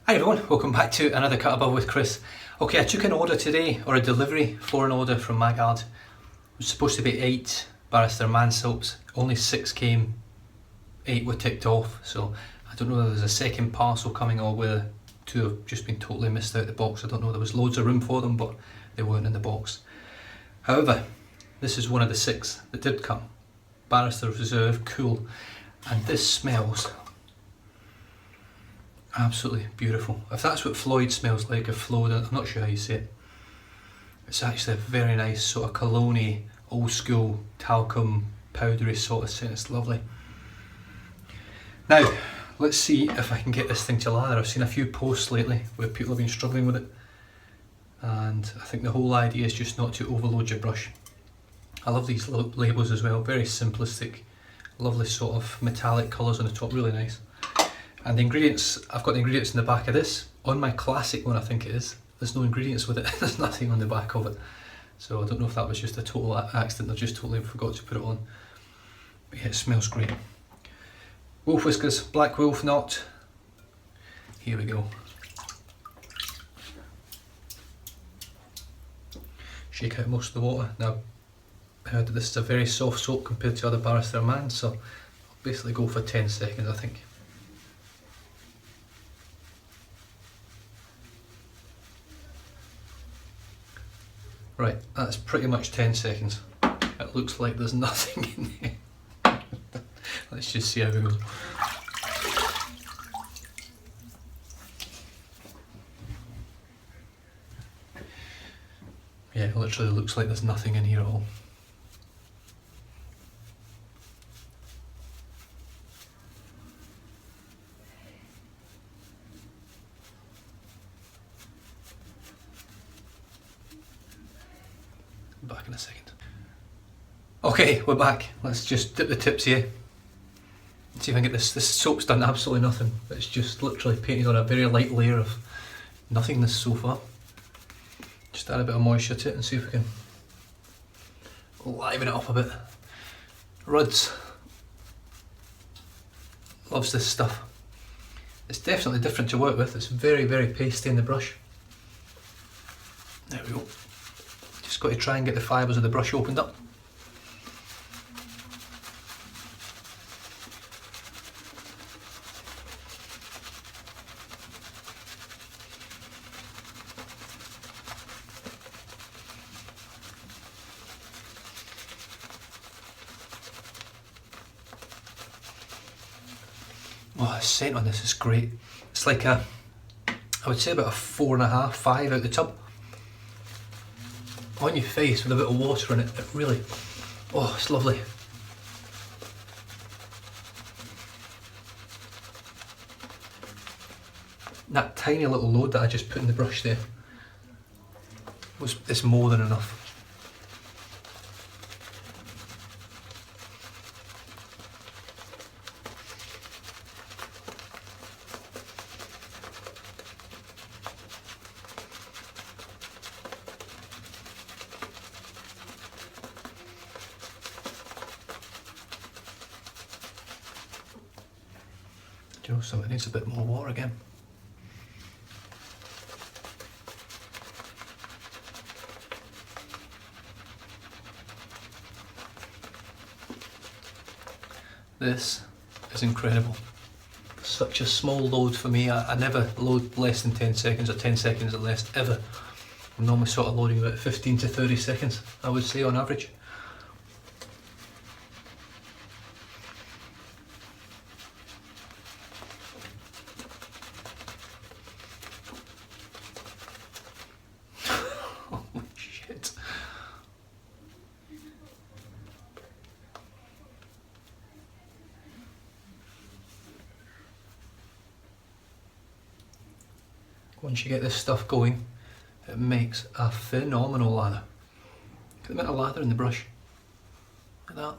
Hi everyone, welcome back to another Cut Above with Chris. Okay, I took an order today, or a delivery for an order from Magard. It was supposed to be 8 Barrister man soaps, only 6 came, 8 were ticked off, so I don't know whether there's a second parcel coming or whether 2 have just been totally missed out the box. I don't know, there was loads of room for them but they weren't in the box. However, this is one of the 6 that did come. Barrister Reserve Cool, and this smells absolutely beautiful. If that's what Floyd smells like, if Floyd, I'm not sure how you say it. It's actually a very nice sort of cologne-y, old school talcum powdery sort of scent. It's lovely. Now, let's see if I can get this thing to lather. I've seen a few posts lately where people have been struggling with it, and I think the whole idea is just not to overload your brush. I love these labels as well, very simplistic, lovely sort of metallic colours on the top, really nice. And the ingredients, I've got the ingredients in the back of this. On my classic one, I think it is, there's no ingredients with it. There's nothing on the back of it. So I don't know if that was just a total accident, I just totally forgot to put it on. But yeah, it smells great. Wolf Whiskers, Black Wolf Knot. Here we go. Shake out most of the water. Now, I heard that this is a very soft soap compared to other Barrister Man, so I'll basically go for 10 seconds, I think. Right, that's pretty much 10 seconds. It looks like there's nothing in there. Let's just see how it goes. Yeah, it literally looks like there's nothing in here at all. Back in a second. Okay, we're back. Let's just dip the tips here. See if I can get this. This soap's done absolutely nothing. It's just literally painted on a very light layer of nothingness so far. Just add a bit of moisture to it and see if we can liven it up a bit. Ruds loves this stuff. It's definitely different to work with. It's very, very pasty in the brush. There we go. Just got to try and get the fibres of the brush opened up. Oh, the scent on this is great. It's like I would say about a 4.5, 5 out the tub. On your face with a bit of water in it, it really, oh, it's lovely. That tiny little load that I just put in the brush there it's more than enough. Do you know something needs a bit more water again? This is incredible. Such a small load for me. I never load less than 10 seconds or 10 seconds or less ever. I'm normally sort of loading about 15 to 30 seconds, I would say, on average. Shit. Once you get this stuff going, it makes a phenomenal lather. Look at the amount of lather in the brush. Look at that.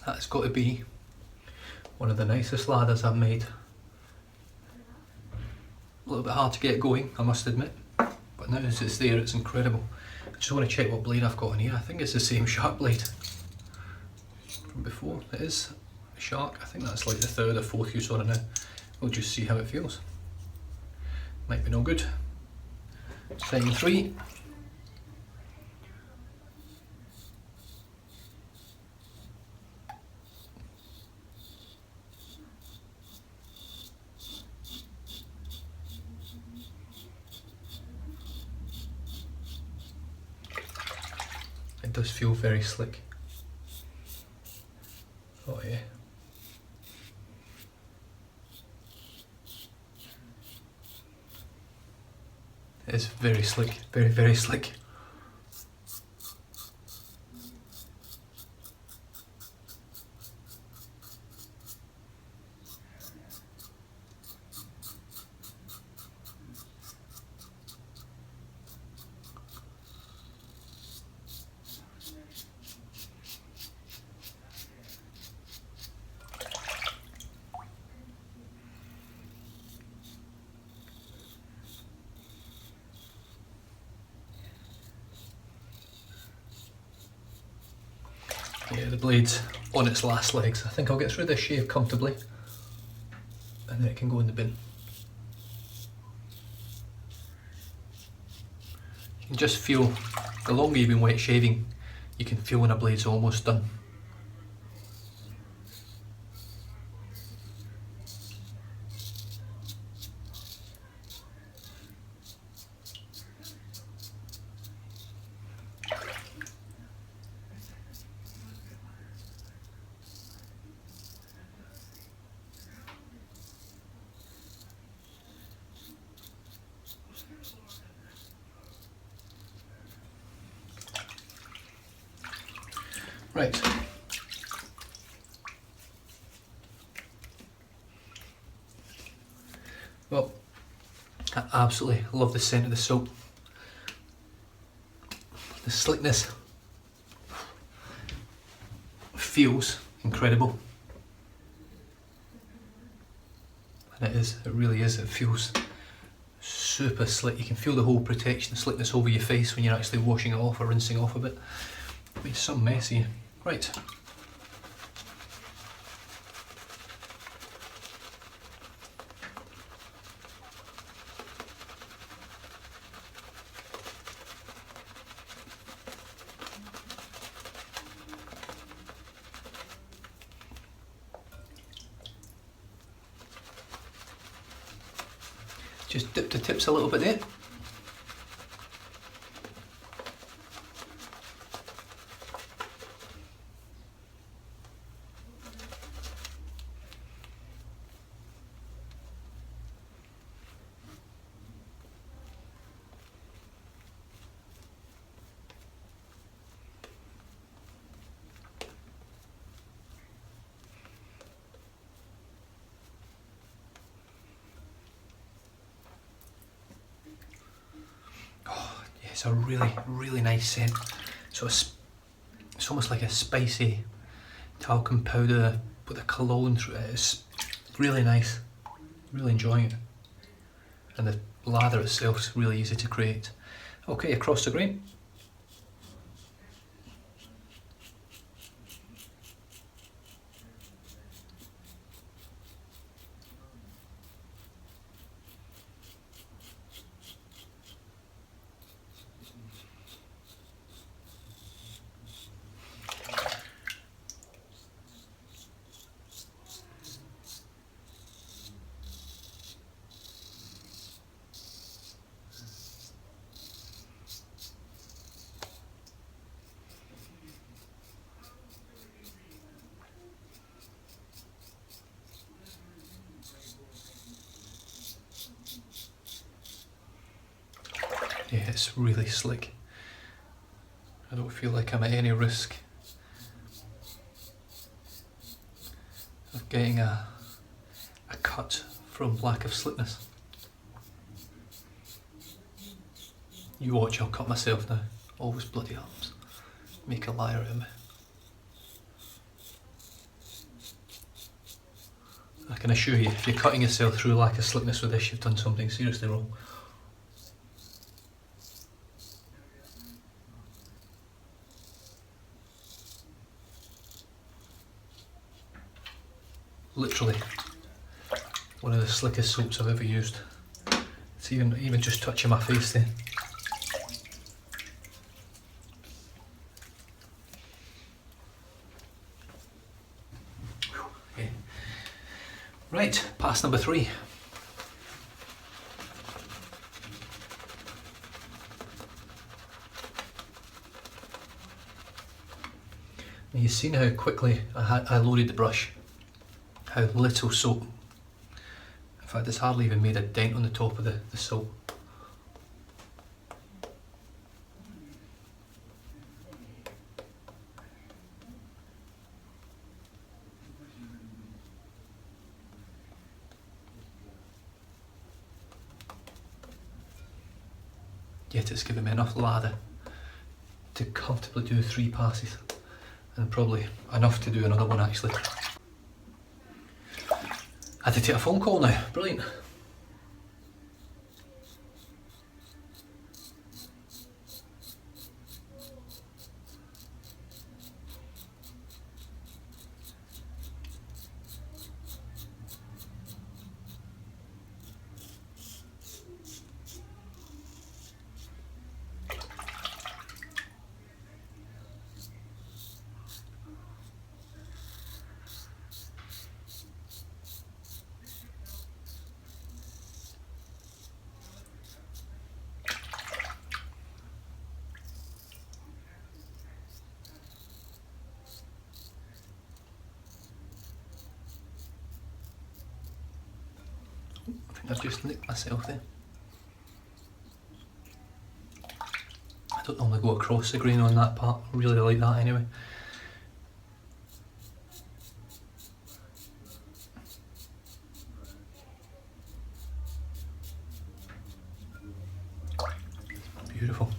That's got to be one of the nicest ladders I've made. A little bit hard to get going, I must admit, but now as it's there, it's incredible. I just want to check what blade I've got in here. I think it's the same shark blade from before. It is a shark. I think that's like the third or fourth use on it now. We'll just see how it feels. Might be no good. Setting 3. It does feel very slick. Oh yeah. It is very slick, very, very slick. Yeah, the blade's on its last legs. I think I'll get through this shave comfortably and then it can go in the bin. You can just feel, the longer you've been wet shaving, you can feel when a blade's almost done. Right. Well, I absolutely love the scent of the soap. The slickness feels incredible. And it really is, it feels super slick. You can feel the whole protection, slickness over your face when you're actually washing it off or rinsing off a bit. I mean, something messy. Right. Just dip the tips a little bit there. It's a really, really nice scent. So it's almost like a spicy talcum powder with a cologne through it. It's really nice. Really enjoying it. And the lather itself is really easy to create. Okay, across the grain. Yeah, it's really slick. I don't feel like I'm at any risk of getting a cut from lack of slickness. You watch, I'll cut myself now. Always bloody arms. Make a liar out of me. I can assure you, if you're cutting yourself through lack of slickness with this, you've done something seriously wrong. Literally one of the slickest soaps I've ever used. It's even just touching my face there. Okay. Right, pass number 3. Now you've seen how quickly I loaded the brush, how little soap. In fact, it's hardly even made a dent on the top of the soap. Yet it's given me enough lather to comfortably do 3 passes, and probably enough to do another one actually. I had to take a phone call now, brilliant. I think I've just nicked myself there. I don't normally go across the grain on that part, I really like that anyway. Beautiful.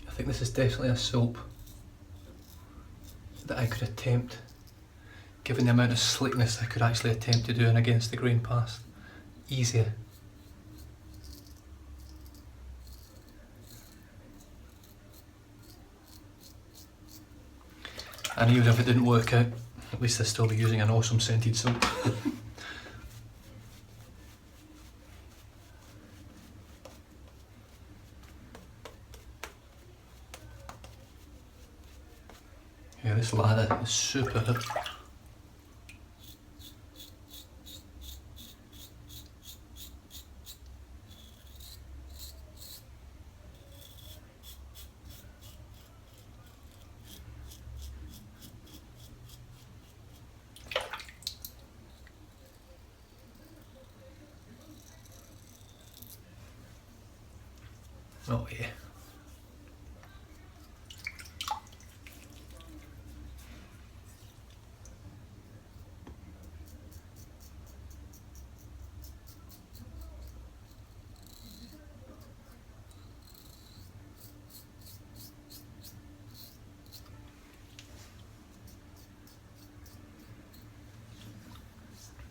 I think this is definitely a soap that I could attempt, given the amount of slickness I could actually attempt to do an against the grain pass easier. And even if it didn't work out, at least I'd still be using an awesome scented soap. Yeah, this lather is superb. Oh yeah.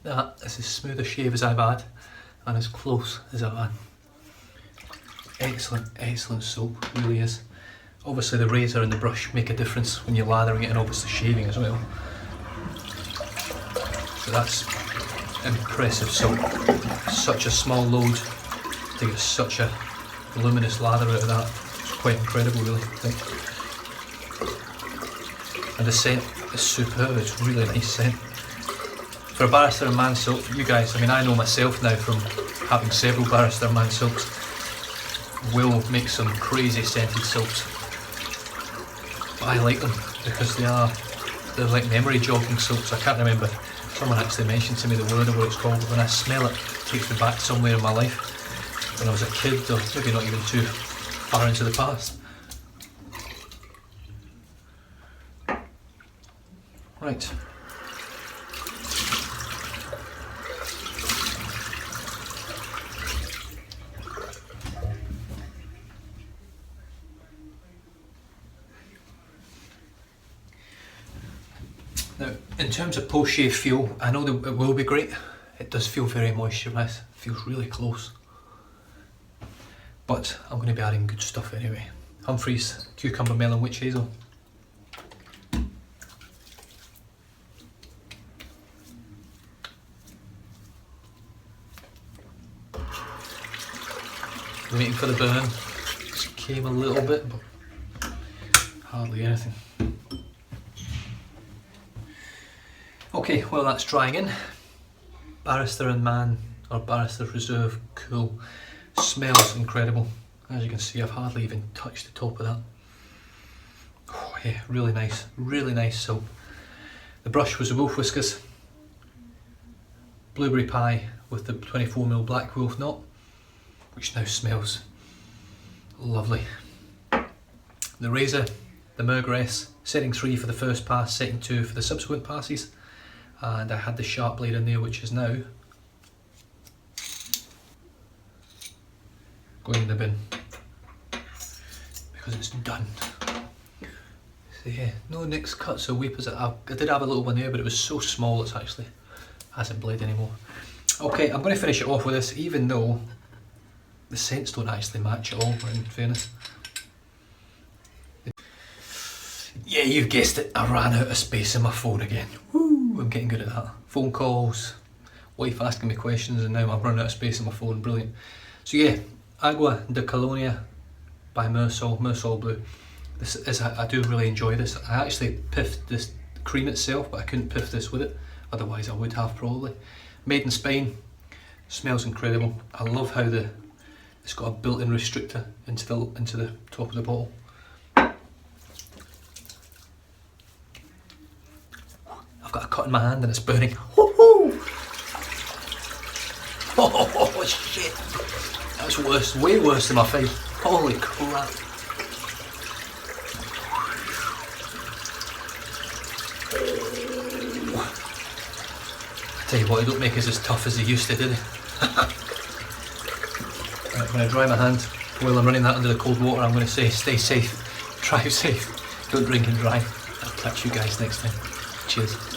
That is as smooth a shave as I've had, and as close as I've had. Excellent, excellent soap, really is. Obviously the razor and the brush make a difference when you're lathering it and obviously shaving as well. So that's impressive soap. Such a small load to get such a luminous lather out of that. It's quite incredible really, I think. And the scent is superb, it's really nice scent. For a Barrister and Man soap, you guys, I mean I know myself now from having several Barrister Man soaps, will make some crazy scented soaps. But I like them because they're like memory jogging soaps. I can't remember, someone actually mentioned to me the word of what it's called, but when I smell it, it takes me back somewhere in my life. When I was a kid, or maybe not even too far into the past. Right. Now, in terms of post-shave feel, I know that it will be great. It does feel very moisturised, feels really close. But I'm going to be adding good stuff anyway. Humphreys Cucumber Melon Witch Hazel. Waiting for the burn. Just came a little bit, but hardly anything. Okay, well that's drying in. Barrister and Man, or Barrister Reserve Cool. Smells incredible. As you can see, I've hardly even touched the top of that. Oh yeah, really nice soap. The brush was a Wolf Whiskers Blueberry Pie with the 24mm Black Wolf knot, which now smells lovely. The razor, the Mergress, setting 3 for the first pass, setting 2 for the subsequent passes, and I had the sharp blade in there, which is now going in the bin because it's done. So yeah, no nicks, cuts or weepers. I did have a little one there, but it was so small it's actually hasn't bled anymore. Okay, I'm going to finish it off with this, even though the scents don't actually match at all, in fairness. Yeah, you've guessed it, I ran out of space in my phone again. Woo, I'm getting good at that. Phone calls, wife asking me questions, and now I'm running out of space in my phone, brilliant. So yeah, Agua de Colonia by Mersol Blue. This is, I do really enjoy this. I actually piffed this cream itself, but I couldn't piff this with it, otherwise I would have probably. Made in Spain, smells incredible. I love how it's got a built-in restrictor into the top of the bottle. I've got a cut in my hand and it's burning. Oh shit! That's worse, way worse than my face. Holy crap! I tell you what, they don't make us as tough as they used to, do they? Right, I'm going to dry my hand while I'm running that under the cold water. I'm going to say stay safe, drive safe, don't drink and drive. I'll catch you guys next time. Cheers.